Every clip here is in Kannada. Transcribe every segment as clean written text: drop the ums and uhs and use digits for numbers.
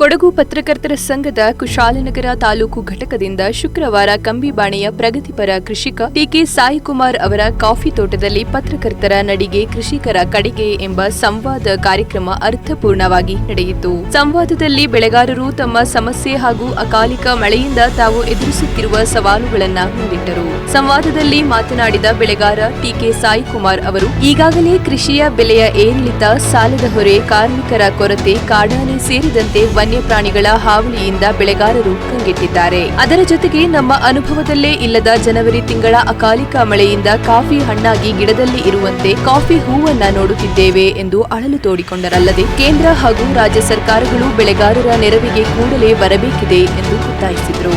ಕೊಡಗು ಪತ್ರಕರ್ತರ ಸಂಘದ ಕುಶಾಲನಗರ ತಾಲೂಕು ಘಟಕದಿಂದ ಶುಕ್ರವಾರ ಕಂಬಿಬಾಣೆಯ ಪ್ರಗತಿಪರ ಕೃಷಿಕ ಟಿಕೆ ಸಾಯಿಕುಮಾರ್ ಅವರ ಕಾಫಿ ತೋಟದಲ್ಲಿ ಪತ್ರಕರ್ತರ ನಡಿಗೆ ಕೃಷಿಕರ ಕಡೆಗೆ ಎಂಬ ಸಂವಾದ ಕಾರ್ಯಕ್ರಮ ಅರ್ಥಪೂರ್ಣವಾಗಿ ನಡೆಯಿತು. ಸಂವಾದದಲ್ಲಿ ಬೆಳೆಗಾರರು ತಮ್ಮ ಸಮಸ್ಯೆ ಹಾಗೂ ಅಕಾಲಿಕ ಮಳೆಯಿಂದ ತಾವು ಎದುರಿಸುತ್ತಿರುವ ಸವಾಲುಗಳನ್ನು ಮುಂದಿಟ್ಟರು. ಸಂವಾದದಲ್ಲಿ ಮಾತನಾಡಿದ ಬೆಳೆಗಾರ ಟಿಕೆ ಸಾಯಿಕುಮಾರ್ ಅವರು ಈಗಾಗಲೇ ಕೃಷಿಯ ಬೆಲೆಯ ಏರಿಳಿತ, ಸಾಲದ ಹೊರೆ, ಕಾರ್ಮಿಕರ ಕೊರತೆ, ಕಾಡಾನೆ ಸೇರಿದಂತೆ ವನ್ಯಪ್ರಾಣಿಗಳ ಹಾವಳಿಯಿಂದ ಬೆಳೆಗಾರರು ಕಂಗೆಟ್ಟಿದ್ದಾರೆ. ಅದರ ಜೊತೆಗೆ ನಮ್ಮ ಅನುಭವದಲ್ಲೇ ಇಲ್ಲದ ಜನವರಿ ತಿಂಗಳ ಅಕಾಲಿಕ ಮಳೆಯಿಂದ ಕಾಫಿ ಹಣ್ಣಾಗಿ ಗಿಡದಲ್ಲಿ ಇರುವಂತೆ ಕಾಫಿ ಹೂವನ್ನ ನೋಡುತ್ತಿದ್ದೇವೆ ಎಂದು ಅಳಲು ತೋಡಿಕೊಂಡರಲ್ಲದೆ ಕೇಂದ್ರ ಹಾಗೂ ರಾಜ್ಯ ಸರ್ಕಾರಗಳು ಬೆಳೆಗಾರರ ನೆರವಿಗೆ ಕೂಡಲೇ ಬರಬೇಕಿದೆ ಎಂದು ಒತ್ತಾಯಿಸಿದರು.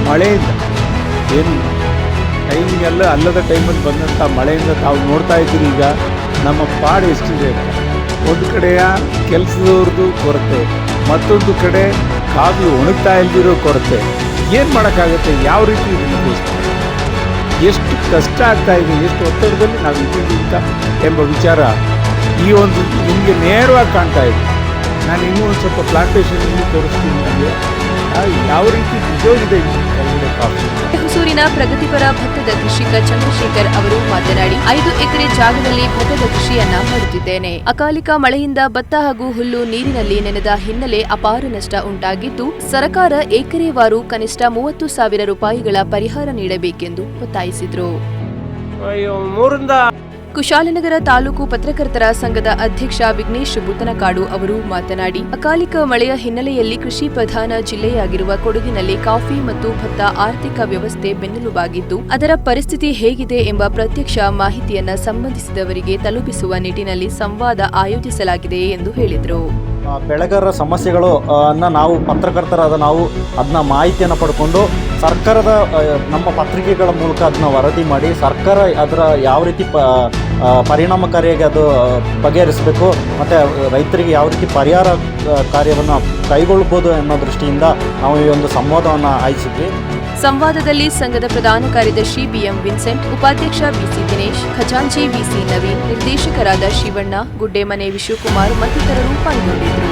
ಮಳೆಯಿಂದ ಏನು ಟೈಮಿಗೆಲ್ಲ ಅಲ್ಲದ ಟೈಮಲ್ಲಿ ಬಂದಂಥ ಮಳೆಯಿಂದ ತಾವು ನೋಡ್ತಾ ಇದ್ದೀರಿ. ಈಗ ನಮ್ಮ ಪಾಡು ಎಷ್ಟಿದೆ. ಒಂದು ಕಡೆಯ ಕೆಲಸದವ್ರದ್ದು ಕೊರತೆ, ಮತ್ತೊಂದು ಕಡೆ ಕಾಫಿ ಒಣಗ್ತಾ ಇಲ್ದಿರೋ ಕೊರತೆ. ಏನು ಮಾಡೋಕ್ಕಾಗುತ್ತೆ? ಯಾವ ರೀತಿ ಎಷ್ಟು ಕಷ್ಟ ಆಗ್ತಾ ಇದೆ, ಎಷ್ಟು ಒತ್ತಡದಲ್ಲಿ ನಾವು ಇದ್ದೀವಿ ಅಂತ ಎಂಬ ವಿಚಾರ ಈ ಒಂದು ನಿಮಗೆ ನೇರವಾಗಿ ಕಾಣ್ತಾ ಇದೆ. ನಾನು ಇನ್ನೂ ಒಂದು ಸ್ವಲ್ಪ ಪ್ಲಾಂಟೇಶನ್ ತೋರಿಸ್ತೀನಿ. ನನಗೆ ಯಾವ ರೀತಿ ಬಿದ್ದೋಗಿದೆ ಕಾಫಿ. ಹೊಸೂರಿನ ಪ್ರಗತಿಪರ ಭತ್ತದ ಕೃಷಿಕ ಚಂದ್ರಶೇಖರ್ ಅವರು ಮಾತನಾಡಿ 5 ಎಕರೆ ಜಾಗದಲ್ಲಿ ಭತ್ತದ ಕೃಷಿಯನ್ನ ಮಾಡುತ್ತಿದ್ದೇನೆ. ಅಕಾಲಿಕ ಮಳೆಯಿಂದ ಭತ್ತ ಹಾಗೂ ಹುಲ್ಲು ನೀರಿನಲ್ಲಿ ನೆನೆದ ಹಿನ್ನೆಲೆ ಅಪಾರ ನಷ್ಟ ಉಂಟಾಗಿದ್ದು ಸರ್ಕಾರ ಎಕರೆವಾರು ಕನಿಷ್ಠ 30,000 ರೂಪಾಯಿಗಳ ಪರಿಹಾರ ನೀಡಬೇಕೆಂದು ಒತ್ತಾಯಿಸಿದರು. ಕುಶಾಲನಗರ ತಾಲೂಕು ಪತ್ರಕರ್ತರ ಸಂಘದ ಅಧ್ಯಕ್ಷ ವಿಘ್ನೇಶ್ ಬುತನಕಾಡು ಅವರು ಮಾತನಾಡಿ ಅಕಾಲಿಕ ಮಳೆಯ ಹಿನ್ನೆಲೆಯಲ್ಲಿ ಕೃಷಿ ಪ್ರಧಾನ ಜಿಲ್ಲೆಯಾಗಿರುವ ಕೊಡಗಿನಲ್ಲಿ ಕಾಫಿ ಮತ್ತು ಭತ್ತ ಆರ್ಥಿಕ ವ್ಯವಸ್ಥೆ ಬೆನ್ನೆಲುಬಾಗಿದ್ದು ಅದರ ಪರಿಸ್ಥಿತಿ ಹೇಗಿದೆ ಎಂಬ ಪ್ರತ್ಯಕ್ಷ ಮಾಹಿತಿಯನ್ನ ಸಂಬಂಧಿಸಿದವರಿಗೆ ತಲುಪಿಸುವ ನಿಟ್ಟಿನಲ್ಲಿ ಸಂವಾದ ಆಯೋಜಿಸಲಾಗಿದೆ ಎಂದು ಹೇಳಿದರು. ಬೆಳೆಗಾರರ ಸಮಸ್ಯೆಗಳು ನಾವು ಪತ್ರಕರ್ತರಾದ ನಾವು ಅದನ್ನ ಮಾಹಿತಿಯನ್ನು ಪಡ್ಕೊಂಡು ಸರ್ಕಾರದ ನಮ್ಮ ಪತ್ರಿಕೆಗಳ ಮೂಲಕ ಅದನ್ನ ವರದಿ ಮಾಡಿ ಸರ್ಕಾರ ಅದರ ಯಾವ ರೀತಿ ಪರಿಣಾಮಕಾರಿಯಾಗಿ ಅದು ಬಗೆಹರಿಸಬೇಕು ಮತ್ತು ರೈತರಿಗೆ ಯಾವ ರೀತಿ ಪರಿಹಾರ ಕಾರ್ಯವನ್ನು ಕೈಗೊಳ್ಳಬಹುದು ಅನ್ನೋ ದೃಷ್ಟಿಯಿಂದ ನಾವು ಈ ಒಂದು ಸಂವಾದವನ್ನು ಆಯೋಜಿಸಿದ್ವಿ. ಸಂವಾದದಲ್ಲಿ ಸಂಘದ ಪ್ರಧಾನ ಕಾರ್ಯದರ್ಶಿ ಬಿಎಂ ವಿನ್ಸೆಂಟ್, ಉಪಾಧ್ಯಕ್ಷ ಬಿಸಿ ದಿನೇಶ್, ಖಜಾಂಚಿ ಬಿಸಿ ನವೀನ್, ನಿರ್ದೇಶಕರಾದ ಶಿವಣ್ಣ, ಗುಡ್ಡೆಮನೆ ವಿಶ್ವಕುಮಾರ್ ಮತ್ತಿತರರು ಪಾಲ್ಗೊಂಡಿದ್ದರು.